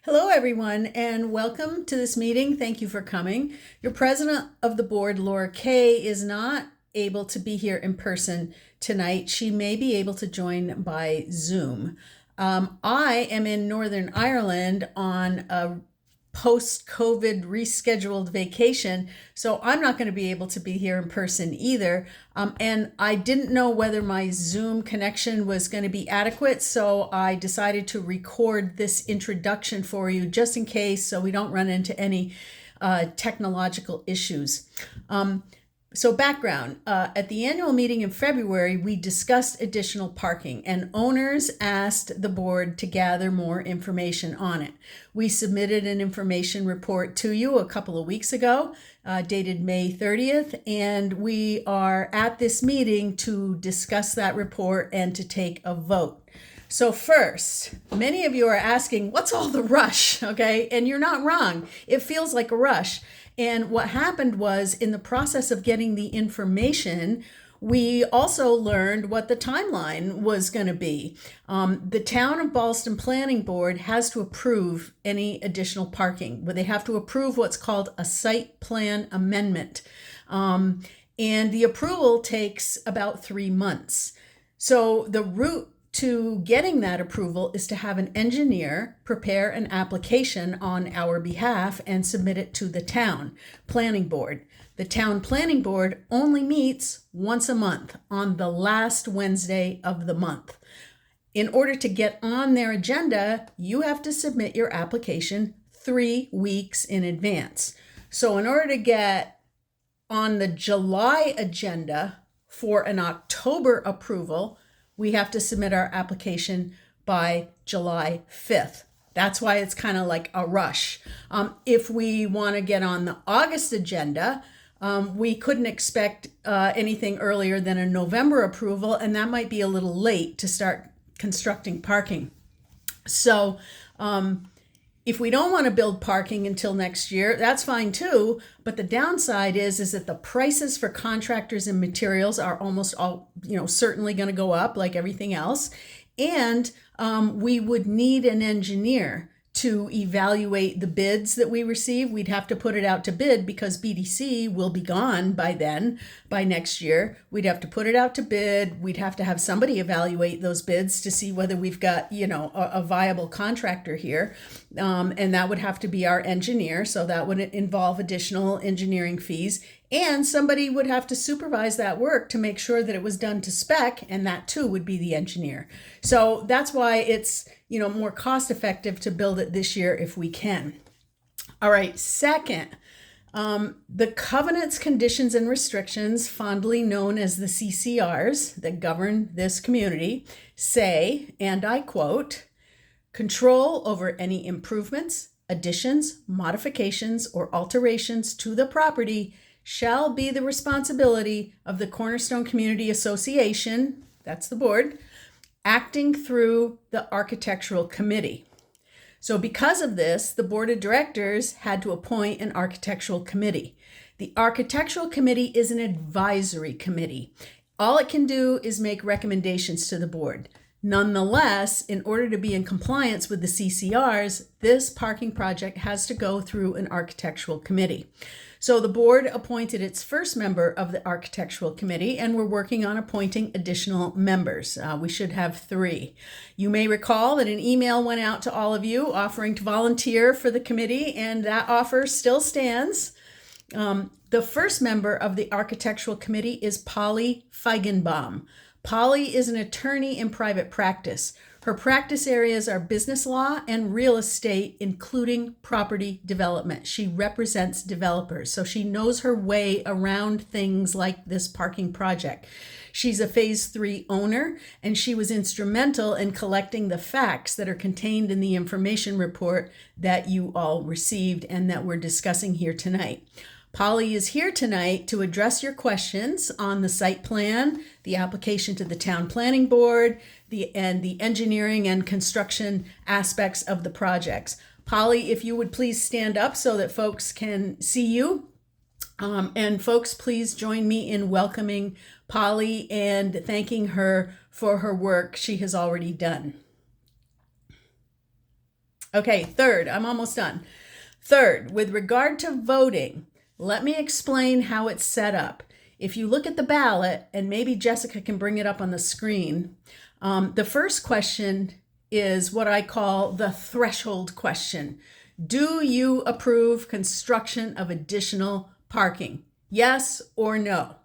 Hello, everyone, and welcome to this meeting. Thank you for coming. Your president of the board, Laura Kay, is not able to be here in person tonight. She may be able to join by Zoom. I am in Northern Ireland on a post-COVID rescheduled vacation, so I'm not going to be able to be here in person either. And I didn't know whether my Zoom connection was going to be adequate, so I decided to record this introduction for you just in case, so we don't run into any technological issues. So background, at the annual meeting in February, we discussed additional parking and owners asked the board to gather more information on it. We submitted an information report to you a couple of weeks ago, dated May 30th, and we are at this meeting to discuss that report and to take a vote. So first, many of you are asking, what's all the rush? Okay, and you're not wrong. It feels like a rush. And what happened was, in the process of getting the information, we also learned what the timeline was going to be. The Town of Ballston Planning Board has to approve any additional parking, but they have to approve what's called a site plan amendment. And the approval takes about 3 months. So the route to getting that approval is to have an engineer prepare an application on our behalf and submit it to the town planning board. The town planning board only meets once a month on the last Wednesday of the month. In order to get on their agenda, you have to submit your application 3 weeks in advance. So in order to get on the July agenda for an October approval, we have to submit our application by July 5th. That's why it's kind of like a rush. If we want to get on the August agenda, we couldn't expect anything earlier than a November approval, and that might be a little late to start constructing parking. So if we don't want to build parking until next year, that's fine too. But the downside is that the prices for contractors and materials are almost all, certainly going to go up like everything else. And we would need an engineer to evaluate the bids that we receive. We'd have to put it out to bid because BDC will be gone by then, by next year. We'd have to put it out to bid. We'd have to have somebody evaluate those bids to see whether we've got, a viable contractor here. And that would have to be our engineer. So that would involve additional engineering fees. And somebody would have to supervise that work to make sure that it was done to spec, and that too would be the engineer. So that's why it's, more cost effective to build it this year if we can. All right, second, the covenants, conditions, and restrictions, fondly known as the CCRs that govern this community, say, and I quote, control over any improvements, additions, modifications, or alterations to the property shall be the responsibility of the Cornerstone Community Association, that's the board, acting through the Architectural Committee. So because of this, the board of directors had to appoint an architectural committee. The Architectural Committee is an advisory committee. All it can do is make recommendations to the board. Nonetheless, in order to be in compliance with the CCRs, this parking project has to go through an architectural committee. So the board appointed its first member of the architectural committee, and we're working on appointing additional members. We should have 3. You may recall that an email went out to all of you offering to volunteer for the committee, and that offer still stands. The first member of the architectural committee is Polly Feigenbaum. Polly is an attorney in private practice. Her practice areas are business law and real estate, including property development. She represents developers, so she knows her way around things like this parking project. She's a Phase 3 owner, and she was instrumental in collecting the facts that are contained in the information report that you all received and that we're discussing here tonight. Polly is here tonight to address your questions on the site plan, the application to the town planning board, and the engineering and construction aspects of the projects. Polly, if you would please stand up so that folks can see you. And folks, please join me in welcoming Polly and thanking her for her work she has already done. Okay, third, I'm almost done. Third, with regard to voting, let me explain how it's set up. If you look at the ballot, and maybe Jessica can bring it up on the screen, the first question is what I call the threshold question. Do you approve construction of additional parking? Yes or no?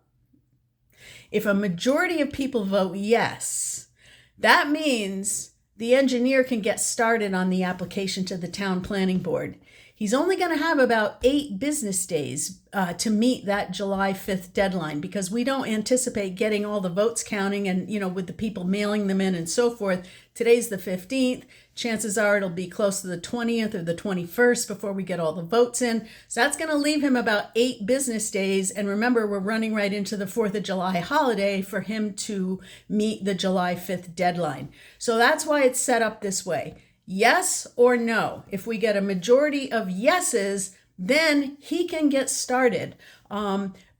If a majority of people vote yes, that means the engineer can get started on the application to the town planning board. He's only going to have about 8 business days to meet that July 5th deadline, because we don't anticipate getting all the votes counting and, with the people mailing them in and so forth. Today's the 15th. Chances are it'll be close to the 20th or the 21st before we get all the votes in. So that's going to leave him about 8 business days. And remember, we're running right into the 4th of July holiday for him to meet the July 5th deadline. So that's why it's set up this way. Yes or no? If we get a majority of yeses, then he can get started,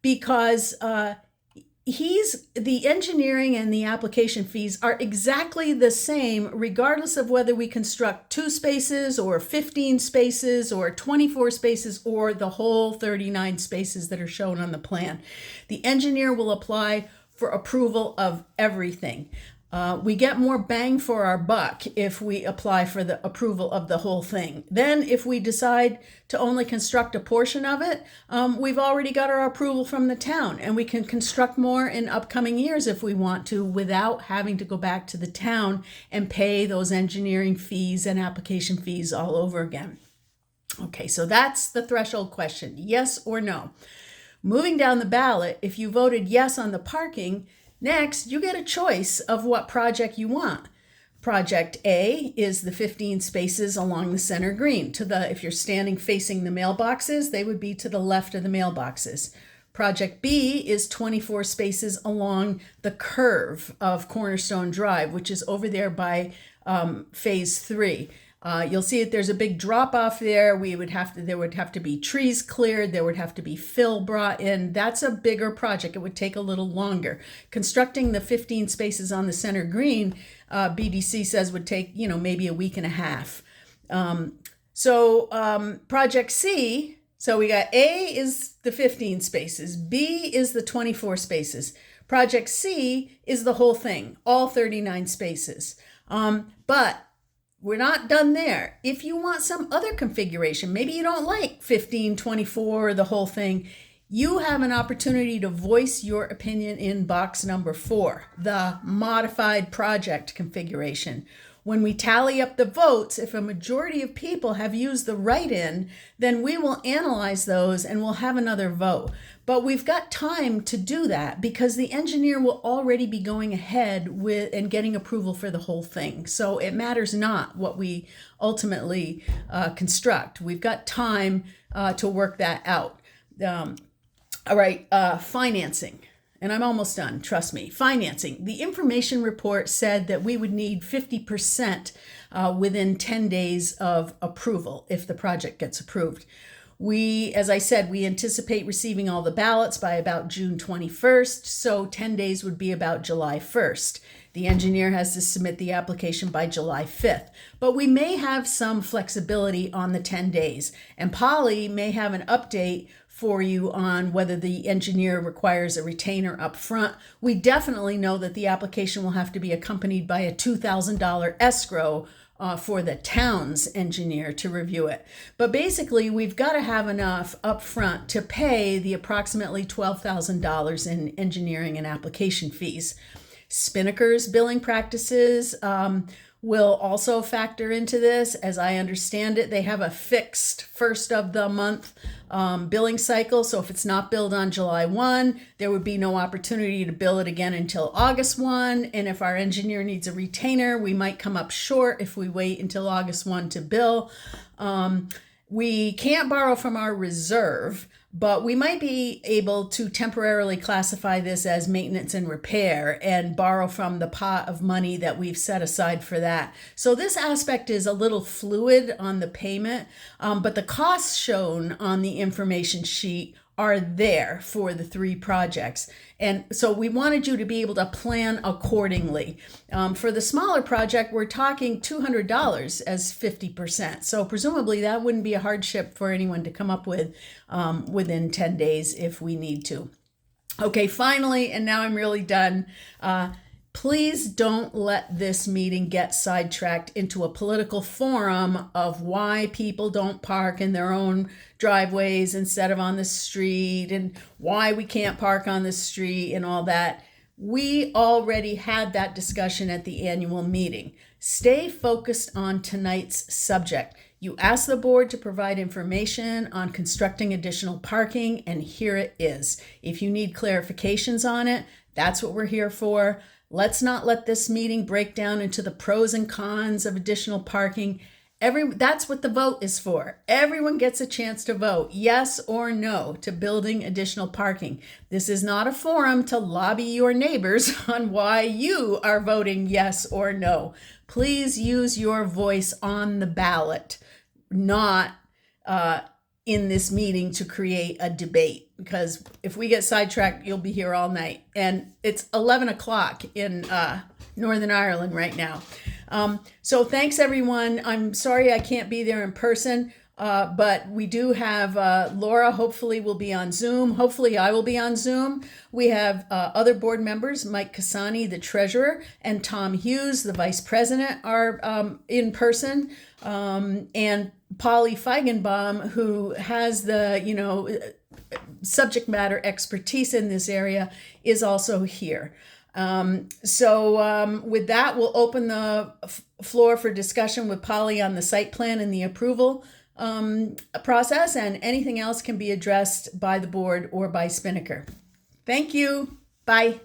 because the engineering and the application fees are exactly the same, regardless of whether we construct 2 spaces or 15 spaces or 24 spaces or the whole 39 spaces that are shown on the plan. The engineer will apply for approval of everything. We get more bang for our buck if we apply for the approval of the whole thing. Then if we decide to only construct a portion of it, we've already got our approval from the town, and we can construct more in upcoming years if we want to, without having to go back to the town and pay those engineering fees and application fees all over again. Okay, so that's the threshold question, yes or no. Moving down the ballot, if you voted yes on the parking, next, you get a choice of what project you want. Project A is the 15 spaces along the center green. If you're standing facing the mailboxes, they would be to the left of the mailboxes. Project B is 24 spaces along the curve of Cornerstone Drive, which is over there by phase 3. You'll see that there's a big drop off there. There would have to be trees cleared. There would have to be fill brought in. That's a bigger project. It would take a little longer. Constructing the 15 spaces on the center green, BDC says would take, maybe a week and a half. Project C, so we got A is the 15 spaces. B is the 24 spaces. Project C is the whole thing, all 39 spaces. But we're not done there. If you want some other configuration, maybe you don't like 15, 24, the whole thing, you have an opportunity to voice your opinion in box number 4, the modified project configuration. When we tally up the votes, if a majority of people have used the write-in, then we will analyze those and we'll have another vote. But we've got time to do that because the engineer will already be going ahead with and getting approval for the whole thing. So it matters not what we ultimately construct. We've got time to work that out. All right, financing. And I'm almost done, trust me. Financing. The information report said that we would need 50% within 10 days of approval if the project gets approved. As I said, we anticipate receiving all the ballots by about June 21st, so 10 days would be about July 1st. The engineer has to submit the application by July 5th, but we may have some flexibility on the 10 days, and Polly may have an update for you on whether the engineer requires a retainer up front. We definitely know that the application will have to be accompanied by a $2,000 escrow for the town's engineer to review it. But basically, we've got to have enough up front to pay the approximately $12,000 in engineering and application fees. Spinnaker's billing practices will also factor into this. As I understand it, they have a fixed first of the month billing cycle. So if it's not billed on July 1, there would be no opportunity to bill it again until August 1. And if our engineer needs a retainer, we might come up short if we wait until August 1 to bill. We can't borrow from our reserve, but we might be able to temporarily classify this as maintenance and repair and borrow from the pot of money that we've set aside for that. So this aspect is a little fluid on the payment, but the costs shown on the information sheet are there for the 3 projects. And so we wanted you to be able to plan accordingly. For the smaller project, we're talking $200 as 50%. So presumably that wouldn't be a hardship for anyone to come up with within 10 days if we need to. Okay, finally, and now I'm really done. Please don't let this meeting get sidetracked into a political forum of why people don't park in their own driveways instead of on the street and why we can't park on the street and all that. We already had that discussion at the annual meeting. Stay focused on tonight's subject. You asked the board to provide information on constructing additional parking, and here it is. If you need clarifications on it, that's what we're here for. Let's not let this meeting break down into the pros and cons of additional parking. That's what the vote is for. Everyone gets a chance to vote yes or no to building additional parking. This is not a forum to lobby your neighbors on why you are voting yes or no. Please use your voice on the ballot, not in this meeting to create a debate, because if we get sidetracked, you'll be here all night. And it's 11 o'clock in Northern Ireland right now. So thanks, everyone. I'm sorry I can't be there in person, but we do have Laura hopefully will be on Zoom. Hopefully I will be on Zoom. We have other board members, Mike Cassani, the treasurer, and Tom Hughes, the vice president, are in person. And Polly Feigenbaum, who has the, subject matter expertise in this area, is also here. So with that, we'll open the floor for discussion with Polly on the site plan and the approval process, and anything else can be addressed by the board or by Spinnaker. Thank you. Bye.